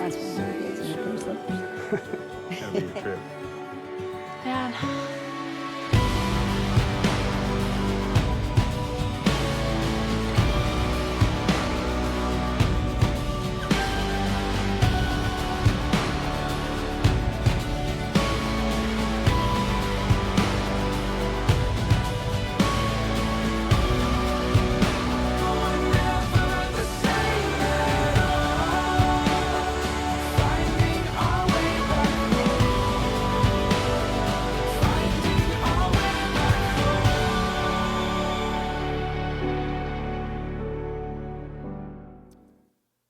That's one of my kids in the slippers. That'd be a trip. Dad.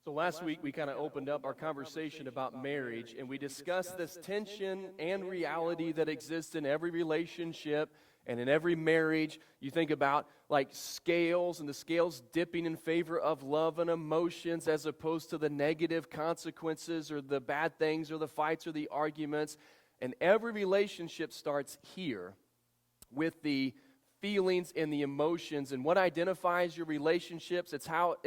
So last week, we kind of opened up our conversation about marriage, and we discussed this tension and reality that exists in every relationship and in every marriage. You think about like scales, and the scales dipping in favor of love and emotions as opposed to the negative consequences or the bad things or the fights or the arguments. And every relationship starts here with the feelings and the emotions, and what identifies your relationships. It's how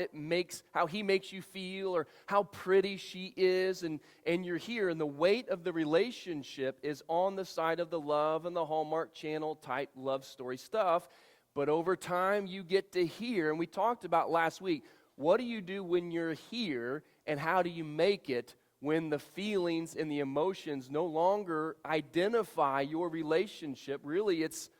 he makes you feel, or how pretty she is, and you're here, and the weight of the relationship is on the side of the love and the Hallmark Channel type love story stuff. But over time you get to here, and we talked about last week, what do you do when you're here, and how do you make it when the feelings and the emotions no longer identify your relationship? Really, it's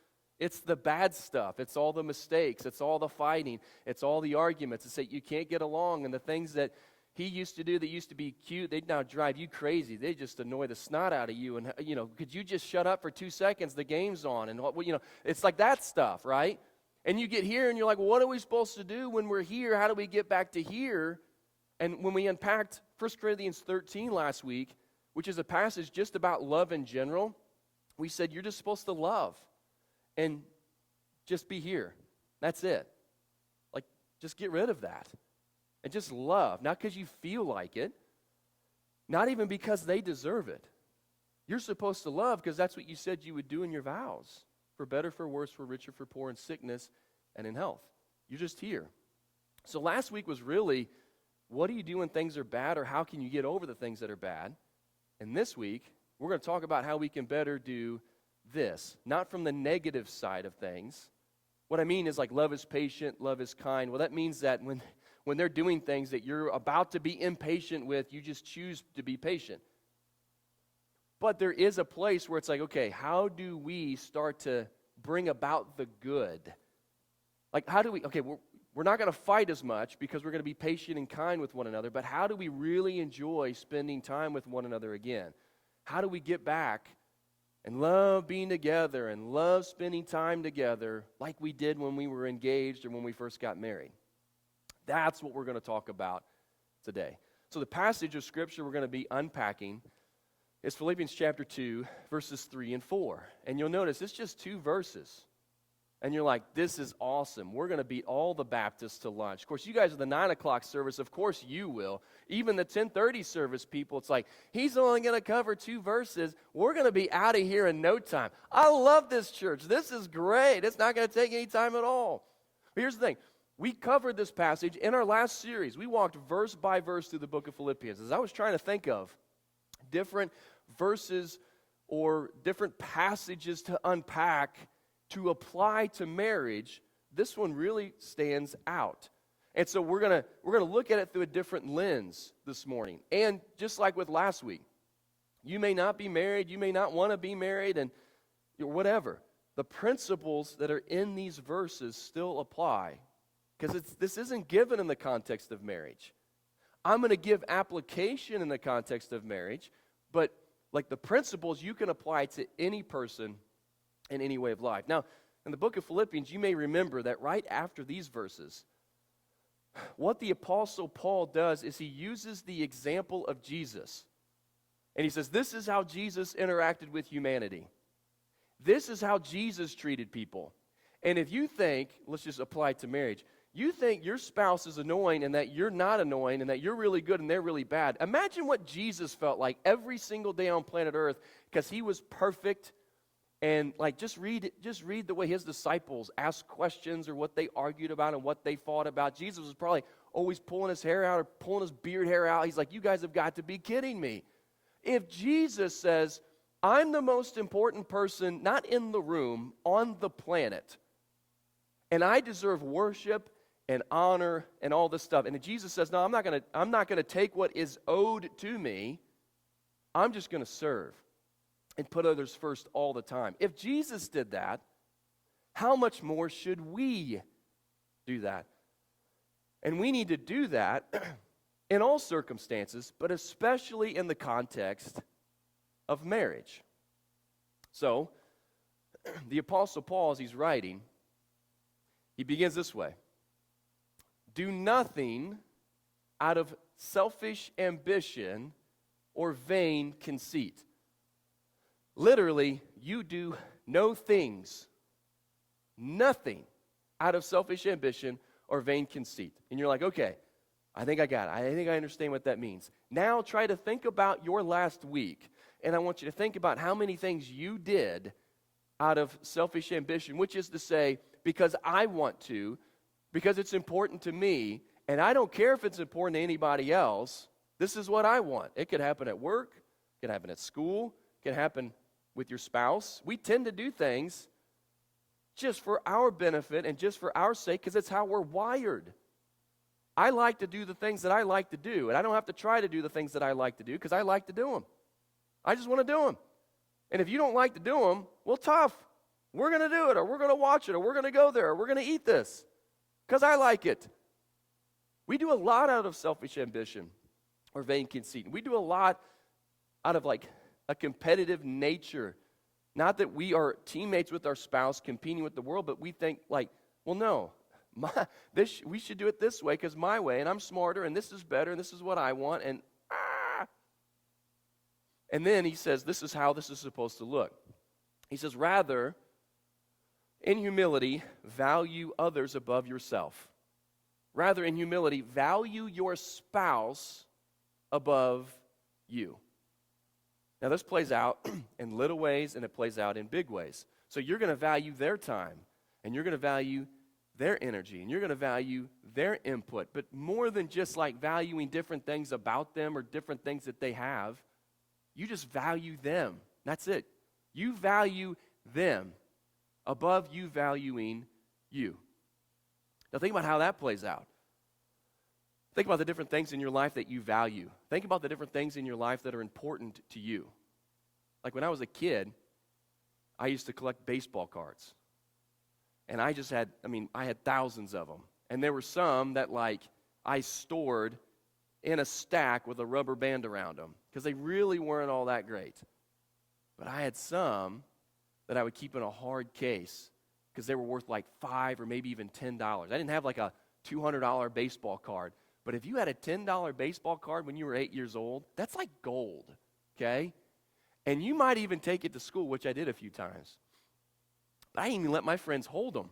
the bad stuff. It's all the mistakes. It's all the fighting. It's all the arguments. It's that you can't get along, and the things that he used to do that used to be cute, they now drive you crazy. They just annoy the snot out of you. And, could you just shut up for 2 seconds? The game's on. And, it's like that stuff, right? And you get here, and you're like, well, what are we supposed to do when we're here? How do we get back to here? And when we unpacked 1 Corinthians 13 last week, which is a passage just about love in general, we said you're just supposed to love. And just be here. That's it. Like, just get rid of that. And just love. Not because you feel like it. Not even because they deserve it. You're supposed to love because that's what you said you would do in your vows. For better, for worse, for richer, for poor, in sickness, and in health. You're just here. So last week was really, what do you do when things are bad, or how can you get over the things that are bad? And this week, we're going to talk about how we can better do this, not from the negative side of things. What I mean is, like, love is patient, love is kind. Well, that means that when they're doing things that you're about to be impatient with, you just choose to be patient. But there is a place where it's like, okay, how do we start to bring about the good? Like, how do we, okay, we're not going to fight as much because we're going to be patient and kind with one another, but how do we really enjoy spending time with one another again? How do we get back and love being together and love spending time together like we did when we were engaged or when we first got married? That's what we're going to talk about today. So the passage of Scripture we're going to be unpacking is Philippians chapter 2, verses 3 and 4. And you'll notice it's just 2 verses. And you're like, this is awesome. We're going to beat all the Baptists to lunch. Of course, you guys are the 9 o'clock service. Of course you will. Even the 10:30 service people, it's like, he's only going to cover 2 verses. We're going to be out of here in no time. I love this church. This is great. It's not going to take any time at all. But here's the thing. We covered this passage in our last series. We walked verse by verse through the book of Philippians. As I was trying to think of different verses or different passages to unpack to apply to marriage, this one really stands out. And so we're gonna look at it through a different lens this morning. And just like with last week, you may not be married, you may not want to be married, and whatever. The principles that are in these verses still apply, because this isn't given in the context of marriage. I'm going to give application in the context of marriage, but like the principles you can apply to any person in any way of life. Now, in the book of Philippians, you may remember that right after these verses, what the Apostle Paul does is he uses the example of Jesus. And he says, this is how Jesus interacted with humanity. This is how Jesus treated people. And if you think, let's just apply it to marriage, you think your spouse is annoying and that you're not annoying and that you're really good and they're really bad. Imagine what Jesus felt like every single day on planet Earth, because he was perfect. And like, just read the way his disciples asked questions or what they argued about and what they fought about. Jesus was probably always pulling his hair out or pulling his beard hair out. He's like, you guys have got to be kidding me. If Jesus says, I'm the most important person, not in the room, on the planet, and I deserve worship and honor and all this stuff, and Jesus says, no, I'm not going to take what is owed to me. I'm just going to serve and put others first all the time. If Jesus did that, how much more should we do that? And we need to do that in all circumstances, but especially in the context of marriage. So, the Apostle Paul, as he's writing, he begins this way. Do nothing out of selfish ambition or vain conceit. Literally, you do no things, nothing out of selfish ambition or vain conceit. And you're like, okay, I think I got it. I think I understand what that means. Now try to think about your last week. And I want you to think about how many things you did out of selfish ambition, which is to say, because I want to, because it's important to me, and I don't care if it's important to anybody else. This is what I want. It could happen at work, it could happen at school, it could happen with your spouse. We tend to do things just for our benefit and just for our sake because it's how we're wired. I like to do the things that I like to do, and I don't have to try to do the things that I like to do because I like to do them. I just want to do them. And if you don't like to do them, well, tough. We're going to do it, or we're going to watch it, or we're going to go there, or we're going to eat this because I like it. We do a lot out of selfish ambition or vain conceit. We do a lot out of like a competitive nature. Not that we are teammates with our spouse competing with the world, but we think like, well, no, we should do it this way because my way, and I'm smarter, and this is better, and this is what I want, and And then he says, this is how this is supposed to look. He says, rather, in humility, value others above yourself. Rather, in humility, value your spouse above you. Now, this plays out in little ways, and it plays out in big ways. So you're going to value their time, and you're going to value their energy, and you're going to value their input. But more than just like valuing different things about them or different things that they have, you just value them. That's it. You value them above you valuing you. Now think about how that plays out. Think about the different things in your life that you value. Think about the different things in your life that are important to you. Like when I was a kid, I used to collect baseball cards. And I had thousands of them. And there were some that like I stored in a stack with a rubber band around them because they really weren't all that great. But I had some that I would keep in a hard case because they were worth like $5 or maybe even $10. I didn't have like a $200 baseball card. But if you had a $10 baseball card when you were 8 years old, that's like gold, okay? And you might even take it to school, which I did a few times. But I didn't even let my friends hold them.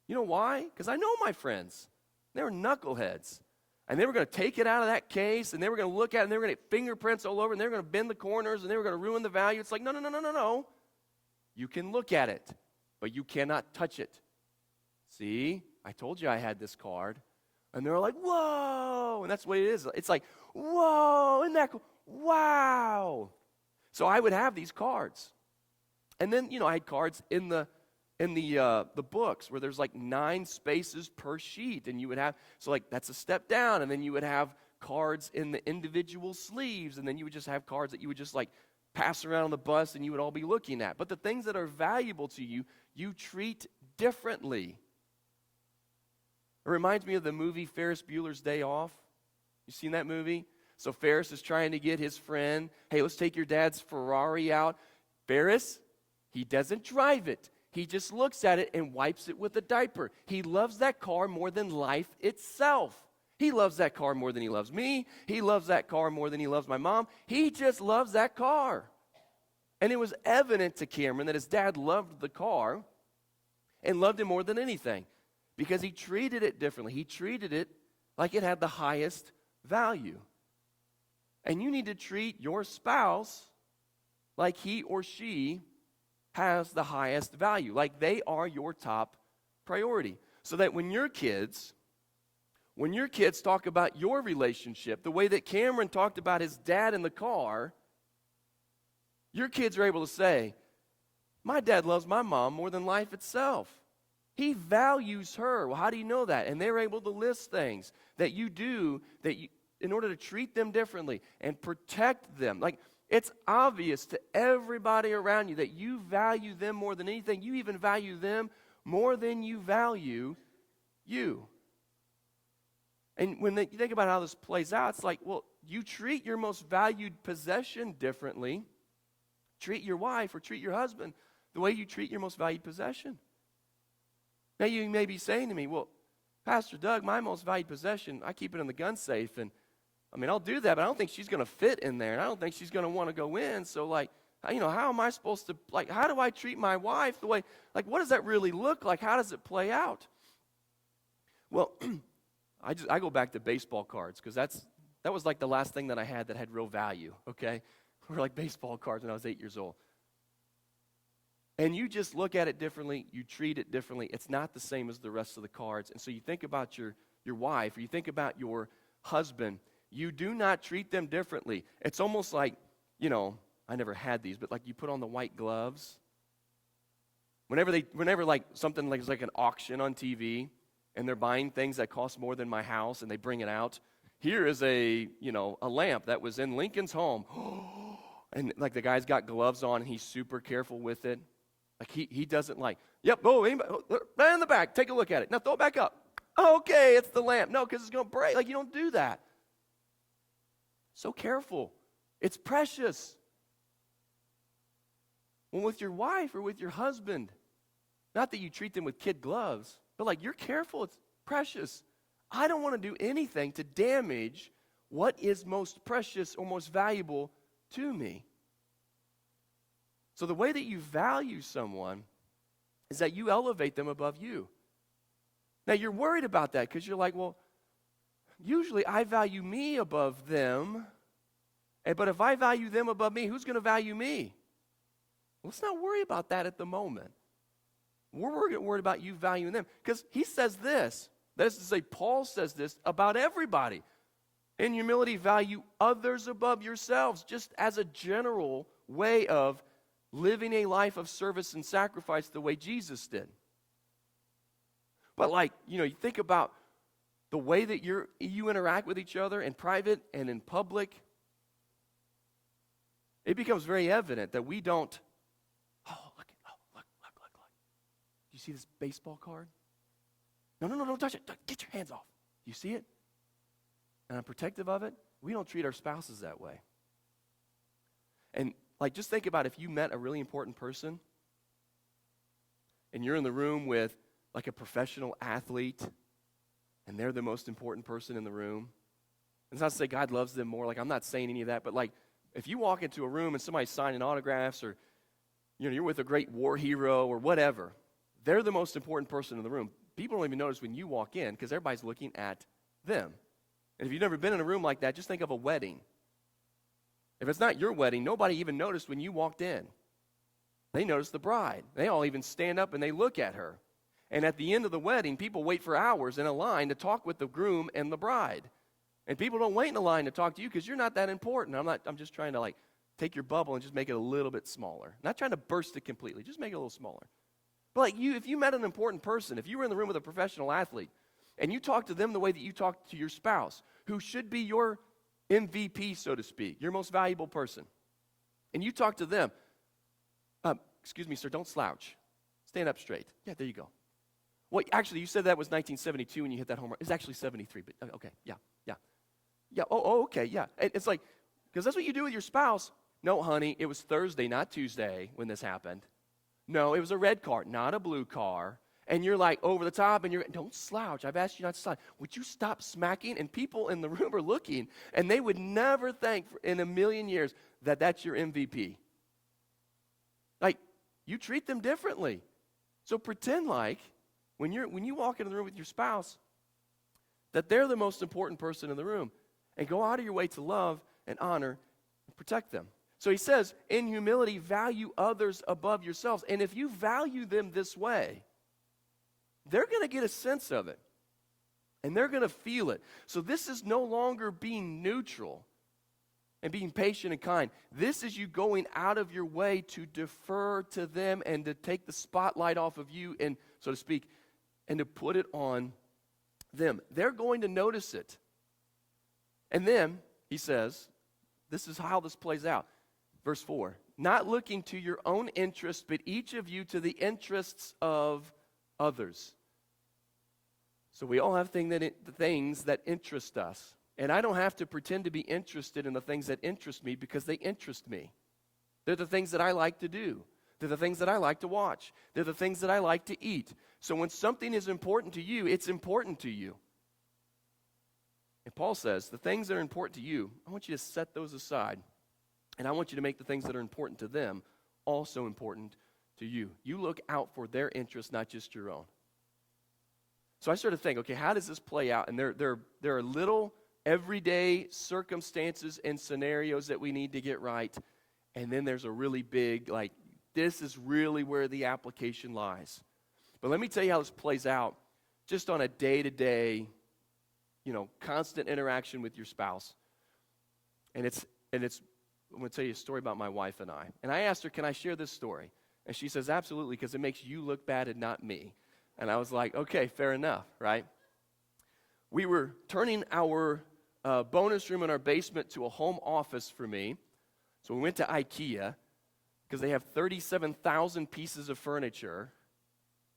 You know why? Because I know my friends. They were knuckleheads. And they were going to take it out of that case, and they were going to look at it, and they were going to get fingerprints all over, and they were going to bend the corners, and they were going to ruin the value. It's like, no. You can look at it, but you cannot touch it. See, I told you I had this card. And they're like, whoa, and that's what it is. It's like, whoa, isn't that cool? Wow. So I would have these cards. And then, I had cards in the books where there's like 9 spaces per sheet, and you would have, so like that's a step down, and then you would have cards in the individual sleeves, and then you would just have cards that you would just like pass around on the bus and you would all be looking at. But the things that are valuable to you, you treat differently. It reminds me of the movie Ferris Bueller's Day Off. You seen that movie? So Ferris is trying to get his friend, hey, let's take your dad's Ferrari out. Ferris, he doesn't drive it. He just looks at it and wipes it with a diaper. He loves that car more than life itself. He loves that car more than he loves me. He loves that car more than he loves my mom. He just loves that car. And it was evident to Cameron that his dad loved the car and loved him more than anything because he treated it differently. He treated it like it had the highest value. And you need to treat your spouse like he or she has the highest value, like they are your top priority. So that when your kids when your kids talk about your relationship, the way that Cameron talked about his dad in the car, your kids are able to say, my dad loves my mom more than life itself. He values her. Well, how do you know that? And they're able to list things that you do in order to treat them differently and protect them. Like, it's obvious to everybody around you that you value them more than anything. You even value them more than you value you. And when you think about how this plays out, it's like, well, you treat your most valued possession differently. Treat your wife or treat your husband the way you treat your most valued possession. Now, you may be saying to me, well, Pastor Doug, my most valued possession, I keep it in the gun safe, and I'll do that, but I don't think she's going to fit in there, and I don't think she's going to want to go in, so, how am I supposed to, how do I treat my wife the way, what does that really look like? How does it play out? Well, I go back to baseball cards, because that was the last thing that I had that had real value, okay? Were like baseball cards when I was 8 years old. And you just look at it differently, you treat it differently. It's not the same as the rest of the cards. And so you think about your wife, or you think about your husband, you do not treat them differently. It's almost like, I never had these, but you put on the white gloves. Whenever something like an auction on TV, and they're buying things that cost more than my house, and they bring it out. Here is a lamp that was in Lincoln's home. And the guy's got gloves on, and he's super careful with it. He doesn't yep, in the back, take a look at it. Now throw it back up. Okay, it's the lamp. No, because it's going to break. You don't do that. So careful. It's precious. When with your wife or with your husband, not that you treat them with kid gloves, but you're careful, it's precious. I don't want to do anything to damage what is most precious or most valuable to me. So the way that you value someone is that you elevate them above you. Now you're worried about that because you're well, usually I value me above them, but if I value them above me, who's going to value me? Let's not worry about that at the moment. We're worried about you valuing them because he says this. That is to say, Paul says this about everybody. In humility, value others above yourselves, just as a general way of living a life of service and sacrifice the way Jesus did. But you think about the way that you interact with each other in private and in public. It becomes very evident that we don't, look. Do you see this baseball card? No, don't touch it. Get your hands off. Do you see it? And I'm protective of it. We don't treat our spouses that way. And just think about if you met a really important person and you're in the room with a professional athlete and they're the most important person in the room. It's not to say God loves them more. I'm not saying any of that, but if you walk into a room and somebody's signing autographs or you're with a great war hero or whatever, they're the most important person in the room. People don't even notice when you walk in because everybody's looking at them. And if you've never been in a room like that, just think of a wedding. If it's not your wedding, nobody even noticed when you walked in. They notice the bride. They all even stand up and they look at her. And at the end of the wedding, people wait for hours in a line to talk with the groom and the bride. And people don't wait in a line to talk to you because you're not that important. I'm just trying to take your bubble and just make it a little bit smaller. Not trying to burst it completely, just make it a little smaller. But if you met an important person, if you were in the room with a professional athlete, and you talk to them the way that you talk to your spouse, who should be your MVP, so to speak, your most valuable person, and you talk to them, excuse me, sir, don't slouch. Stand up straight. Yeah, there you go. Well, actually, you said that was 1972 when you hit that home run. It's actually 73, but okay, yeah. Yeah, okay, yeah. It's because that's what you do with your spouse. No, honey, it was Thursday, not Tuesday when this happened. No, it was a red car, not a blue car. And you're over the top, and don't slouch. I've asked you not to slouch. Would you stop smacking? And people in the room are looking, and they would never think in a million years that that's your MVP. You treat them differently. So pretend when you walk into the room with your spouse, that they're the most important person in the room, and go out of your way to love and honor and protect them. So he says, in humility, value others above yourselves. And if you value them this way, they're going to get a sense of it. And they're going to feel it. So this is no longer being neutral and being patient and kind. This is you going out of your way to defer to them and to take the spotlight off of you and, so to speak, and to put it on them. They're going to notice it. And then, he says, this is how this plays out. Verse 4, not looking to your own interests, but each of you to the interests of others. So we all have the things that interest us. And I don't have to pretend to be interested in the things that interest me because they interest me. They're the things that I like to do. They're the things that I like to watch. They're the things that I like to eat. So when something is important to you, it's important to you. And Paul says, the things that are important to you, I want you to set those aside. And I want you to make the things that are important to them also important to you. You look out for their interests, not just your own. So I started to think, okay, how does this play out? And there are little everyday circumstances and scenarios that we need to get right. And then there's a really big, like, this is really where the application lies. But let me tell you how this plays out just on a day-to-day, constant interaction with your spouse. And it's I'm going to tell you a story about my wife and I. And I asked her, can I share this story? And she says, absolutely, because it makes you look bad and not me. And I was like, okay, fair enough, right? We were turning our bonus room in our basement to a home office for me. So we went to IKEA because they have 37,000 pieces of furniture.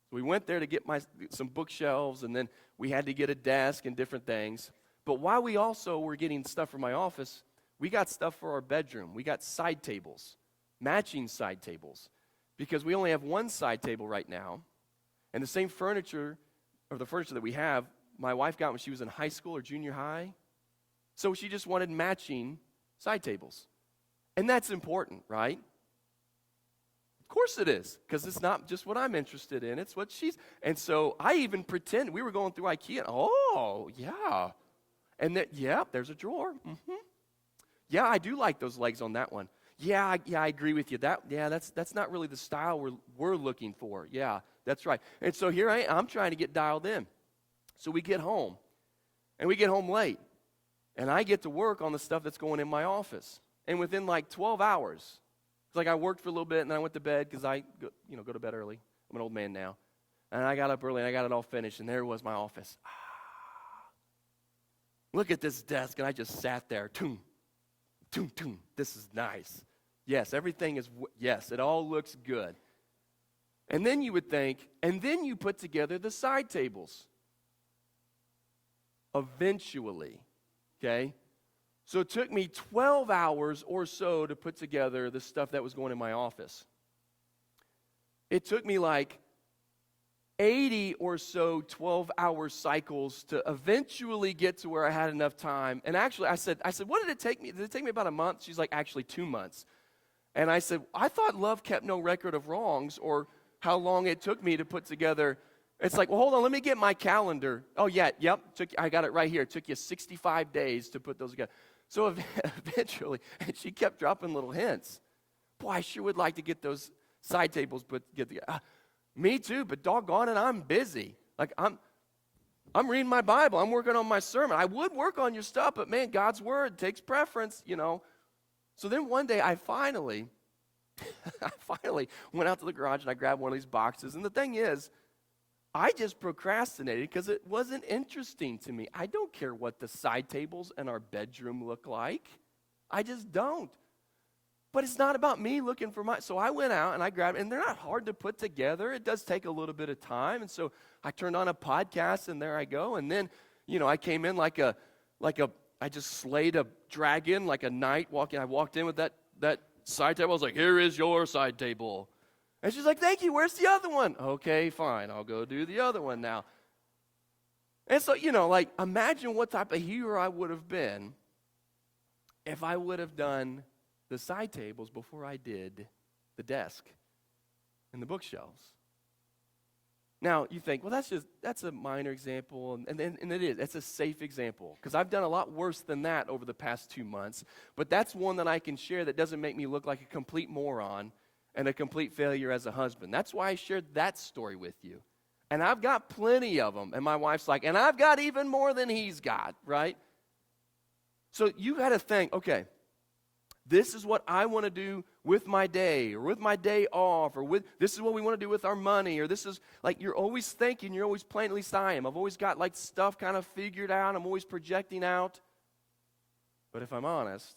So we went there to get some bookshelves, and then we had to get a desk and different things. But while we also were getting stuff for my office, we got stuff for our bedroom. We got side tables, matching side tables, because we only have one side table right now. And the same furniture, or the furniture that we have, my wife got when she was in high school or junior high. So she just wanted matching side tables. And that's important, right? Of course it is, because it's not just what I'm interested in, it's what she's. And so I even pretend, we were going through IKEA, oh, yeah. And there's a drawer. Mm-hmm. Yeah, I do like those legs on that one. Yeah, I agree with you. That's not really the style we're looking for. Yeah, that's right. And so here I'm trying to get dialed in. So we get home, and we get home late, and I get to work on the stuff that's going in my office. And within like 12 hours, it's like I worked for a little bit, and then I went to bed because I go to bed early. I'm an old man now. And I got up early, and I got it all finished, and there was my office. Look at this desk, and I just sat there. Toom, toom, toom. This is nice. Yes, everything is, yes, it all looks good. And then you would think, and then you put together the side tables. Eventually, okay? So it took me 12 hours or so to put together the stuff that was going in my office. It took me like 80 or so 12-hour cycles to eventually get to where I had enough time. And actually, I said, what did it take me? Did it take me about a month? She's like, actually 2 months. And I said, I thought love kept no record of wrongs or how long it took me to put together. It's like, well, hold on, let me get my calendar. Oh, yeah, yep, I got it right here. It took you 65 days to put those together. So eventually, and she kept dropping little hints. Boy, I sure would like to get those side tables put together. Me too, but doggone it, I'm busy. Like, I'm reading my Bible. I'm working on my sermon. I would work on your stuff, but man, God's word takes preference, So then one day I finally went out to the garage and I grabbed one of these boxes. And the thing is, I just procrastinated because it wasn't interesting to me. I don't care what the side tables in our bedroom look like. I just don't. But it's not about me looking for so I went out and I grabbed, and they're not hard to put together. It does take a little bit of time. And so I turned on a podcast and there I go. And then, I came in I just slayed a dragon like a knight walking. I walked in with that side table. I was like, here is your side table. And she's like, thank you, where's the other one? Okay, fine, I'll go do the other one now. And so, imagine what type of hero I would have been if I would have done the side tables before I did the desk and the bookshelves. Now, you think, well, that's a minor example, and it is. It's a safe example, because I've done a lot worse than that over the past 2 months, but that's one that I can share that doesn't make me look like a complete moron and a complete failure as a husband. That's why I shared that story with you. And I've got plenty of them. And my wife's like, and I've got even more than he's got, right? So you got to think, okay, this is what I want to do with my day, or with my day off, or this is what we want to do with our money, or this is, like, you're always thinking, you're always planning, at least I am. I've always got, like, stuff kind of figured out. I'm always projecting out. But if I'm honest,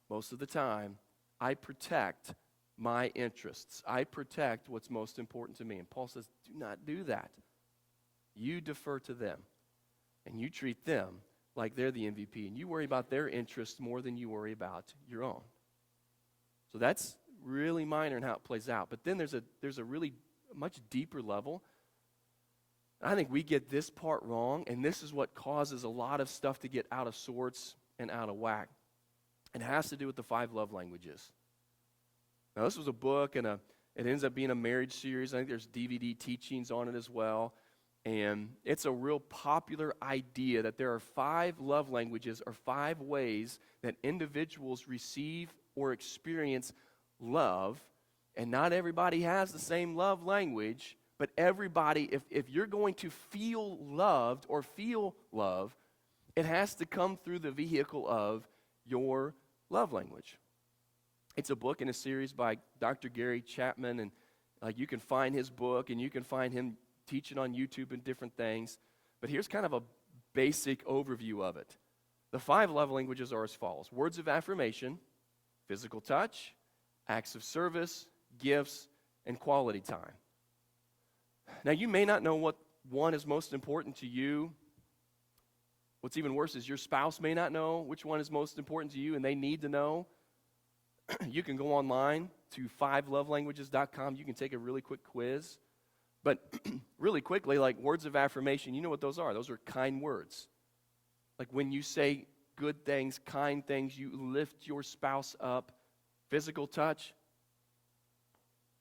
most of the time, I protect my interests. I protect what's most important to me. And Paul says, do not do that. You defer to them, and you treat them like they're the MVP, and you worry about their interests more than you worry about your own. So that's really minor in how it plays out. But then there's a really much deeper level. I think we get this part wrong, and this is what causes a lot of stuff to get out of sorts and out of whack. It has to do with the 5 love languages. Now, this was a book, and it ends up being a marriage series. I think there's DVD teachings on it as well. And it's a real popular idea that there are 5 love languages, or 5 ways that individuals receive or experience love. And not everybody has the same love language, but everybody, if you're going to feel loved or feel love, it has to come through the vehicle of your love language. It's a book in a series by Dr. Gary Chapman, and you can find his book, and you can find him teaching on YouTube and different things. But here's kind of a basic overview of it. The 5 love languages are as follows: words of affirmation, physical touch, acts of service, gifts, and quality time. Now, you may not know what one is most important to you. What's even worse is your spouse may not know which one is most important to you, and they need to know. You can go online to 5lovelanguages.com. You can take a really quick quiz. But really quickly, like words of affirmation, you know what those are. Those are kind words. Like when you say good things, kind things, you lift your spouse up. Physical touch,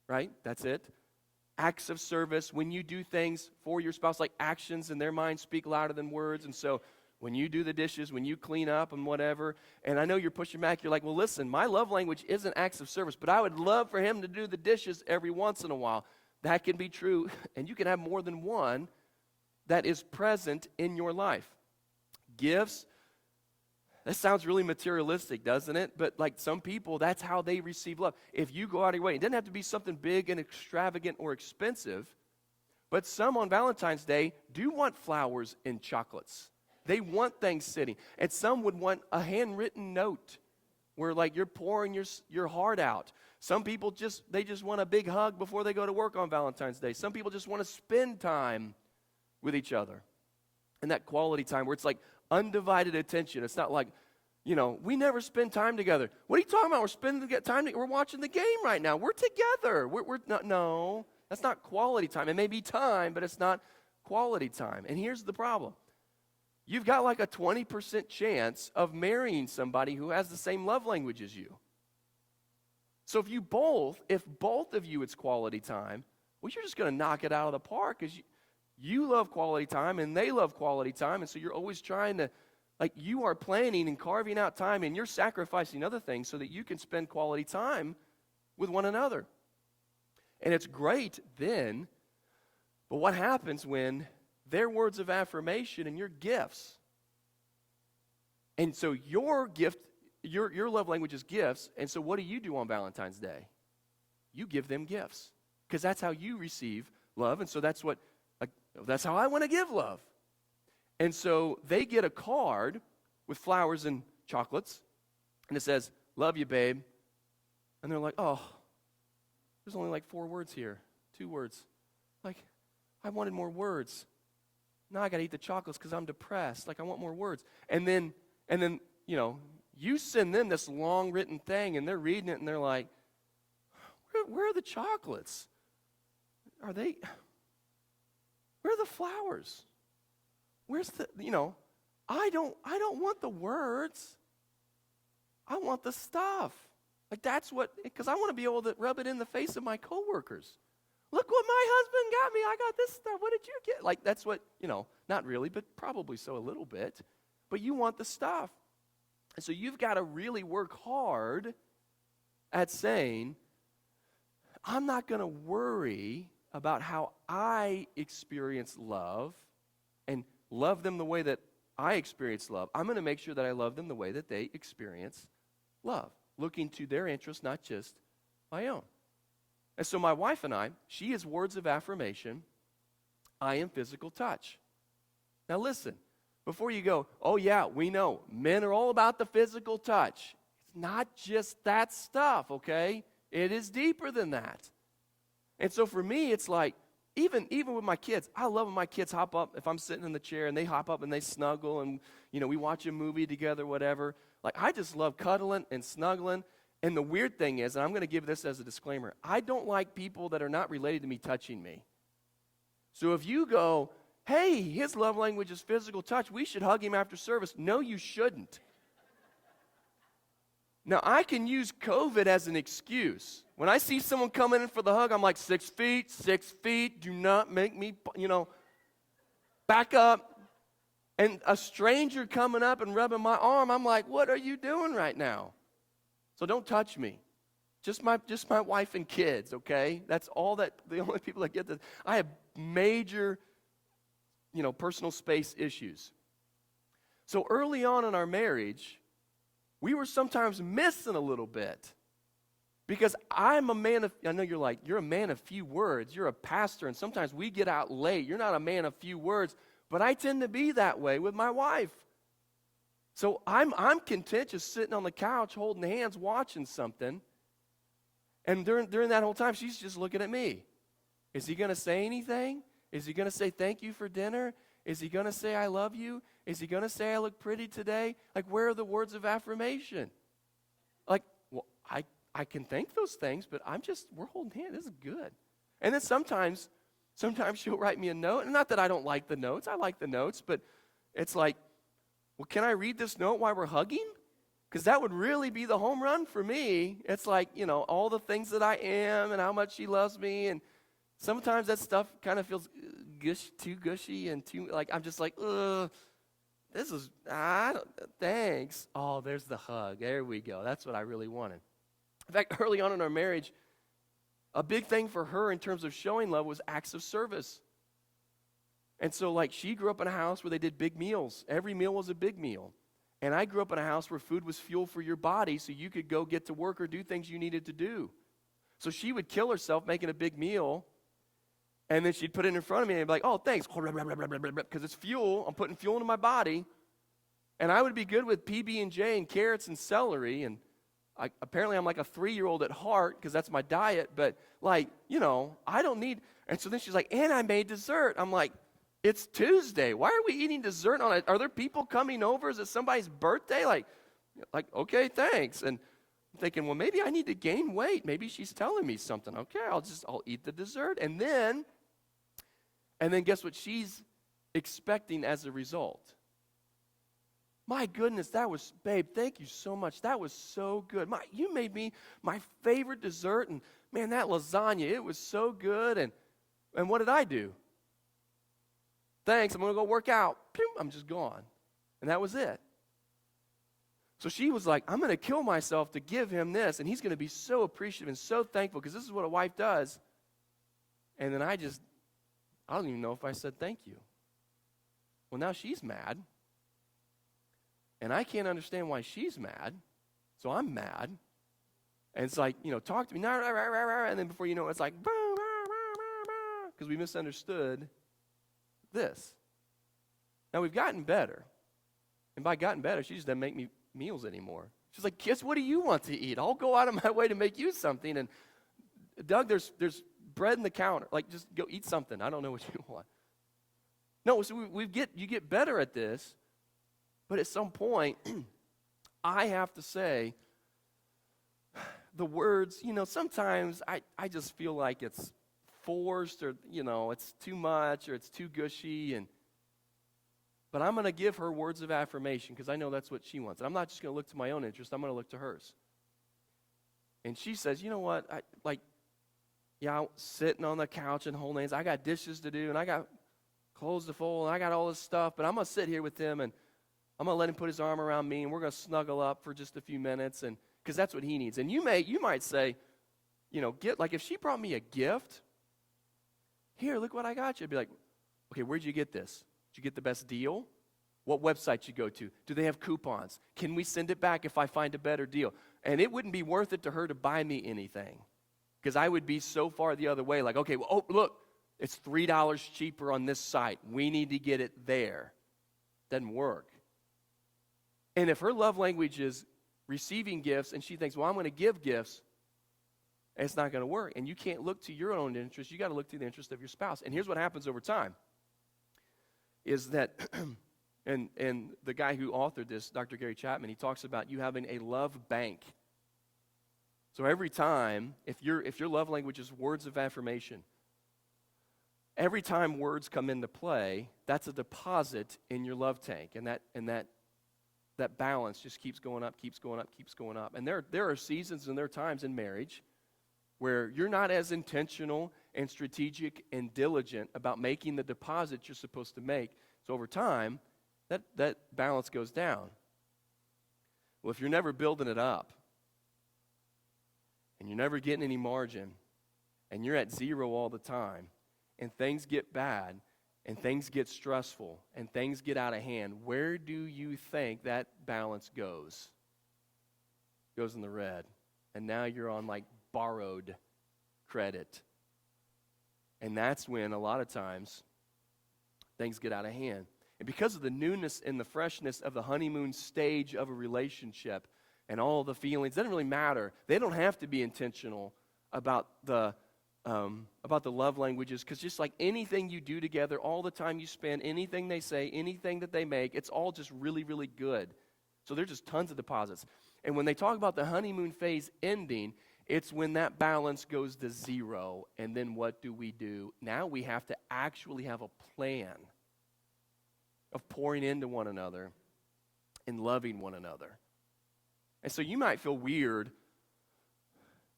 right? That's it. Acts of service, when you do things for your spouse, like actions in their mind speak louder than words. And so when you do the dishes, when you clean up and whatever, and I know you're pushing back, you're like, well, listen, my love language isn't acts of service, but I would love for him to do the dishes every once in a while. That can be true, and you can have more than one that is present in your life. Gifts, that sounds really materialistic, doesn't it? But like some people, that's how they receive love. If you go out of your way, it doesn't have to be something big and extravagant or expensive, but some on Valentine's Day do want flowers and chocolates. They want things sitting. And some would want a handwritten note where like you're pouring your heart out. Some people just want a big hug before they go to work on Valentine's Day. Some people just want to spend time with each other. And that quality time where it's like undivided attention. It's not like, we never spend time together. What are you talking about? We're spending time together. We're watching the game right now. We're together. We're not, no, that's not quality time. It may be time, but it's not quality time. And here's the problem. You've got like a 20% chance of marrying somebody who has the same love language as you. So if both of you it's quality time, well, you're just going to knock it out of the park because you love quality time and they love quality time. And so you're always trying to, you are planning and carving out time and you're sacrificing other things so that you can spend quality time with one another. And it's great then, but what happens when their words of affirmation and your gifts, and so your gift, your love language is gifts, and so what do you do on Valentine's Day? You give them gifts because that's how you receive love, and so that's how I want to give love. And so they get a card with flowers and chocolates, and it says, "Love you, babe," and they're like, "Oh, there's only like 4 words here, 2 words. Like, I wanted more words. Now I got to eat the chocolates because I'm depressed. Like, I want more words." And then, you send them this long written thing, and they're reading it, and they're like, where are the chocolates? Where are the flowers? Where's the, I don't want the words. I want the stuff. Like, that's what, because I want to be able to rub it in the face of my coworkers. Look what my husband got me. I got this stuff. What did you get? Like, that's what, not really, but probably so a little bit. But you want the stuff. And so you've got to really work hard at saying, I'm not going to worry about how I experience love and love them the way that I experience love, I'm going to make sure that I love them the way that they experience love, looking to their interests, not just my own. And so my wife and I, she is words of affirmation, I am physical touch. Now listen, before you go, oh yeah, we know, men are all about the physical touch. It's not just that stuff, okay? It is deeper than that. And so for me, it's like, even with my kids, I love when my kids hop up, if I'm sitting in the chair and they hop up and they snuggle and, we watch a movie together, whatever. Like, I just love cuddling and snuggling. And the weird thing is, and I'm going to give this as a disclaimer, I don't like people that are not related to me touching me. So if you go, hey, his love language is physical touch, we should hug him after service. No, you shouldn't. Now, I can use COVID as an excuse. When I see someone coming in for the hug, I'm like, 6 feet, do not make me, back up. And a stranger coming up and rubbing my arm, I'm like, what are you doing right now? So don't touch me. Just my wife and kids, okay? That's all the only people that get this. I have major, personal space issues. So early on in our marriage, we were sometimes missing a little bit. Because I'm a man of, I know you're a man of few words. You're a pastor, and sometimes we get out late. You're not a man of few words, but I tend to be that way with my wife. So I'm content just sitting on the couch, holding hands, watching something. And during that whole time, she's just looking at me. Is he going to say anything? Is he going to say thank you for dinner? Is he going to say I love you? Is he going to say I look pretty today? Like, where are the words of affirmation? Like, well, I can think those things, but we're holding hands. This is good. And then sometimes she'll write me a note. And not that I don't like the notes. I like the notes, but it's like, well, can I read this note while we're hugging? Because that would really be the home run for me. It's like, all the things that I am and how much she loves me. And sometimes that stuff kind of feels too gushy and too, like, I'm just like, ugh. Thanks. Oh, there's the hug. There we go. That's what I really wanted. In fact, early on in our marriage, a big thing for her in terms of showing love was acts of service. And so, like, she grew up in a house where they did big meals. Every meal was a big meal. And I grew up in a house where food was fuel for your body so you could go get to work or do things you needed to do. So she would kill herself making a big meal, and then she'd put it in front of me and be like, oh, thanks, because it's fuel. I'm putting fuel into my body. And I would be good with PB&J and carrots and celery, and apparently I'm like a 3-year-old at heart because that's my diet, but I don't need, and so then she's like, and I made dessert. I'm like, it's Tuesday. Why are we eating dessert on it? Are there people coming over? Is it somebody's birthday? Like, okay, thanks. And I'm thinking, well, maybe I need to gain weight. Maybe she's telling me something. Okay, I'll eat the dessert. And then guess what she's expecting as a result? My goodness, babe, thank you so much. That was so good. You made me my favorite dessert, and man, that lasagna, it was so good. And what did I do? Thanks, I'm going to go work out. Pew, I'm just gone. And that was it. So she was like, I'm going to kill myself to give him this, and he's going to be so appreciative and so thankful because this is what a wife does. And then I don't even know if I said thank you. Well, now she's mad. And I can't understand why she's mad, so I'm mad. And it's like, talk to me, and then before you know it, it's like, because we misunderstood this. Now, we've gotten better. And by gotten better, she just doesn't make me meals anymore. She's like, kids, what do you want to eat? I'll go out of my way to make you something. And Doug, there's bread in the counter. Like, just go eat something. I don't know what you want. No, so you get better at this. But at some point, I have to say the words, sometimes I just feel like it's forced or, it's too much or it's too gushy. But I'm going to give her words of affirmation because I know that's what she wants. And I'm not just going to look to my own interest. I'm going to look to hers. And she says, you know what, sitting on the couch and holding hands. I got dishes to do and I got clothes to fold and I got all this stuff. But I'm going to sit here with him and I'm going to let him put his arm around me, and we're going to snuggle up for just a few minutes, and because that's what he needs. And you might say, if she brought me a gift, Here, look what I got you. I'd be like, okay, where'd you get this? Did you get the best deal? What website you go to? Do they have coupons? Can we send it back if I find a better deal? And it wouldn't be worth it to her to buy me anything, because I would be so far the other way, like, okay, well, oh, look, it's $3 cheaper on this site. We need to get it there. Doesn't work. And if her love language is receiving gifts and she thinks, well, I'm going to give gifts, it's not going to work. And you can't look to your own interest. You got to look to the interest of your spouse. And here's what happens over time is that, and the guy who authored this, Dr. Gary Chapman, he talks about you having a love bank. So every time, if your love language is words of affirmation, every time words come into play, that's a deposit in your love tank, and that balance just keeps going up, keeps going up, keeps going up. And there are seasons and there are times in marriage where you're not as intentional and strategic and diligent about making the deposit you're supposed to make. So over time, that balance goes down. Well, if you're never building it up, and you're never getting any margin, and you're at zero all the time, and things get bad, and things get stressful, and things get out of hand, where do you think that balance goes? It goes in the red. And now you're on like borrowed credit. And that's when a lot of times things get out of hand. And because of the newness and the freshness of the honeymoon stage of a relationship and all the feelings, it doesn't really matter. They don't have to be intentional about the love languages, because just like anything you do together, all the time you spend, anything they say, anything that they make, it's all just really, really good. So there's just tons of deposits. And when they talk about the honeymoon phase ending, it's when that balance goes to zero. And then what do? Now we have to actually have a plan of pouring into one another and loving one another. And so you might feel weird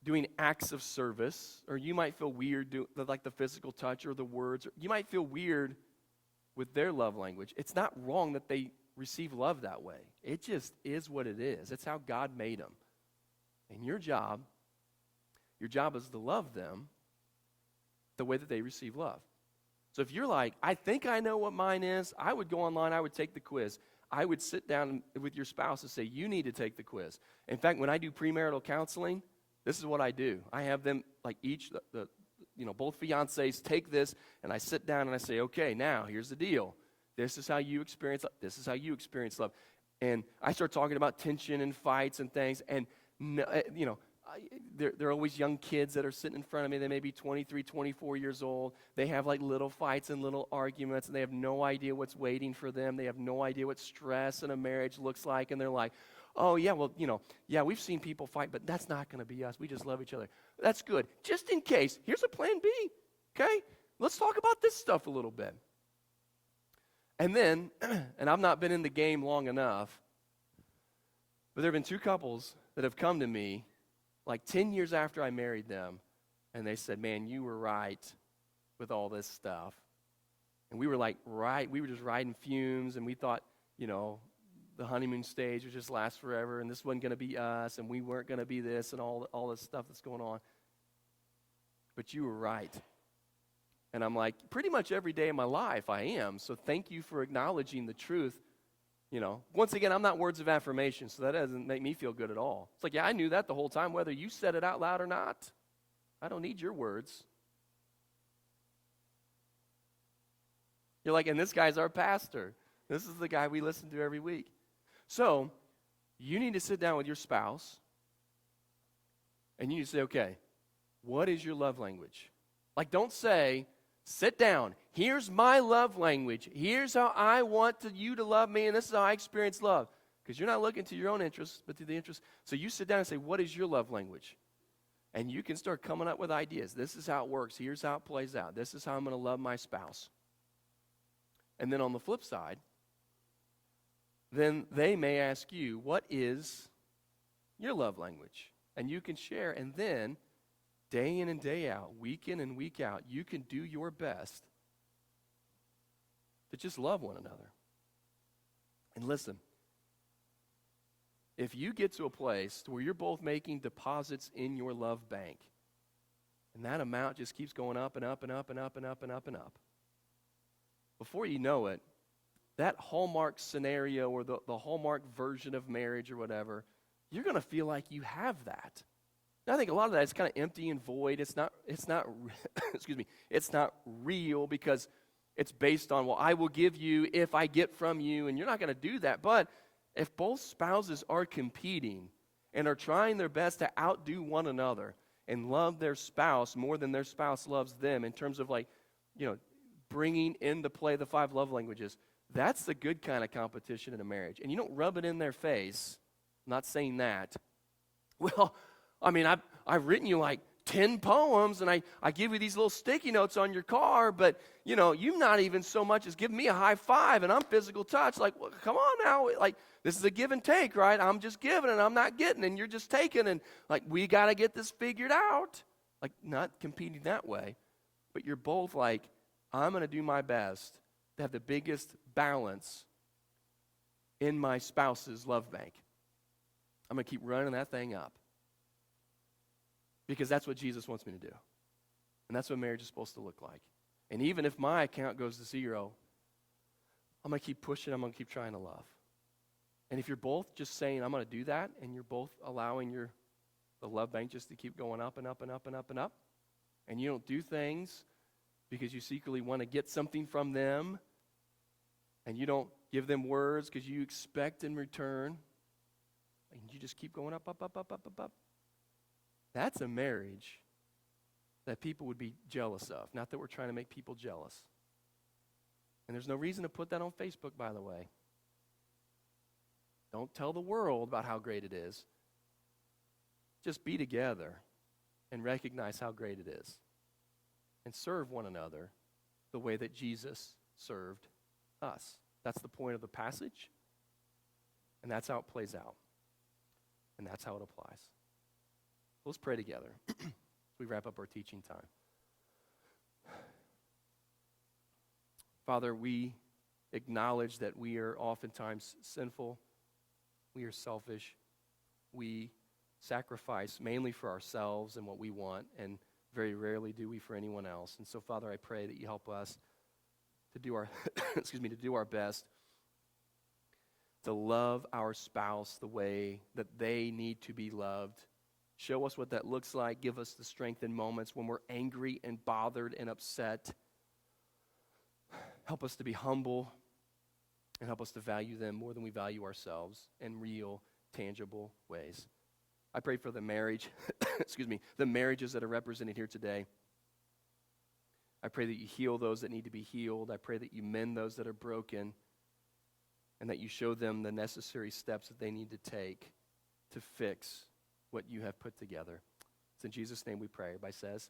doing acts of service, or you might feel weird like the physical touch or the words. Or you might feel weird with their love language. It's not wrong that they receive love that way. It just is what it is. It's how God made them. And your job is to love them the way that they receive love. So if you're like, I think I know what mine is, I would go online, I would take the quiz. I would sit down with your spouse and say, you need to take the quiz. In fact, when I do premarital counseling, this is what I do. I have them, like both fiancés take this, and I sit down and I say, okay, now here's the deal. This is how you experience love. This is how you experience love. And I start talking about tension and fights and things, and there are always young kids that are sitting in front of me. They may be 23, 24 years old. They have like little fights and little arguments, and they have no idea what's waiting for them. They have no idea what stress in a marriage looks like, and they're like, oh, yeah, well, we've seen people fight, but that's not going to be us. We just love each other. That's good. Just in case, here's a plan B, okay? Let's talk about this stuff a little bit. And then, and I've not been in the game long enough, but there have been two couples that have come to me like 10 years after I married them, and they said, man, you were right with all this stuff. And we were like, we were just riding fumes, and we thought, the honeymoon stage would just last forever, and this wasn't going to be us, and we weren't going to be this, and all this stuff that's going on. But you were right. And I'm like, pretty much every day of my life I am, so thank you for acknowledging the truth. Once again, I'm not words of affirmation, so that doesn't make me feel good at all. It's like, yeah, I knew that the whole time, whether you said it out loud or not. I don't need your words. You're like, and this guy's our pastor. This is the guy we listen to every week. So, you need to sit down with your spouse, and you need to say, okay, what is your love language? Like, don't say, sit down, here's my love language. Here's how I want you to love me, and this is how I experience love. Because you're not looking to your own interests, but to the interests. So you sit down and say, what is your love language? And you can start coming up with ideas. This is how it works. Here's how it plays out. This is how I'm going to love my spouse. And then on the flip side, then they may ask you, what is your love language? And you can share, and then day in and day out, week in and week out, you can do your best to just love one another. And listen, if you get to a place where you're both making deposits in your love bank, And that amount just keeps going up and up and up and up and up and up and up. Before you know it, that Hallmark scenario or the Hallmark version of marriage or whatever, you're going to feel like you have that. And I think a lot of that is kind of empty and void. It's not excuse me, it's not real because it's based on, well, I will give you if I get from you, and you're not going to do that. But if both spouses are competing and are trying their best to outdo one another and love their spouse more than their spouse loves them in terms of bringing into play the 5 love languages, that's the good kind of competition in a marriage. And you don't rub it in their face. I'm not saying that. Well, I mean, I've written you like 10 poems, and I give you these little sticky notes on your car, but, you've not even so much as given me a high five, and I'm physical touch. Like, well, come on now. Like, this is a give and take, right? I'm just giving, and I'm not getting, and you're just taking, and, like, we got to get this figured out. Like, not competing that way, but you're both like, I'm going to do my best to have the biggest balance in my spouse's love bank. I'm going to keep running that thing up. Because that's what Jesus wants me to do. And that's what marriage is supposed to look like. And even if my account goes to 0, I'm going to keep pushing, I'm going to keep trying to love. And if you're both just saying, I'm going to do that, and you're both allowing the love bank just to keep going up and up and up and up and up, and you don't do things because you secretly want to get something from them, and you don't give them words because you expect in return, and you just keep going up, up, up, up, up, up, up, that's a marriage that people would be jealous of. Not that we're trying to make people jealous. And there's no reason to put that on Facebook, by the way. Don't tell the world about how great it is. Just be together and recognize how great it is. And serve one another the way that Jesus served us. That's the point of the passage. And that's how it plays out. And that's how it applies. Let's pray together as we wrap up our teaching time. Father, we acknowledge that we are oftentimes sinful. We are selfish. We sacrifice mainly for ourselves and what we want, and very rarely do we for anyone else. And so, Father, I pray that you help us to do our to do our best to love our spouse the way that they need to be loved. Show us what that looks like. Give us the strength in moments when we're angry and bothered and upset. Help us to be humble and help us to value them more than we value ourselves in real, tangible ways. I pray for the marriage, the marriages that are represented here today. I pray that you heal those that need to be healed. I pray that you mend those that are broken and that you show them the necessary steps that they need to take to fix what you have put together. It's in Jesus' name we pray. Everybody says,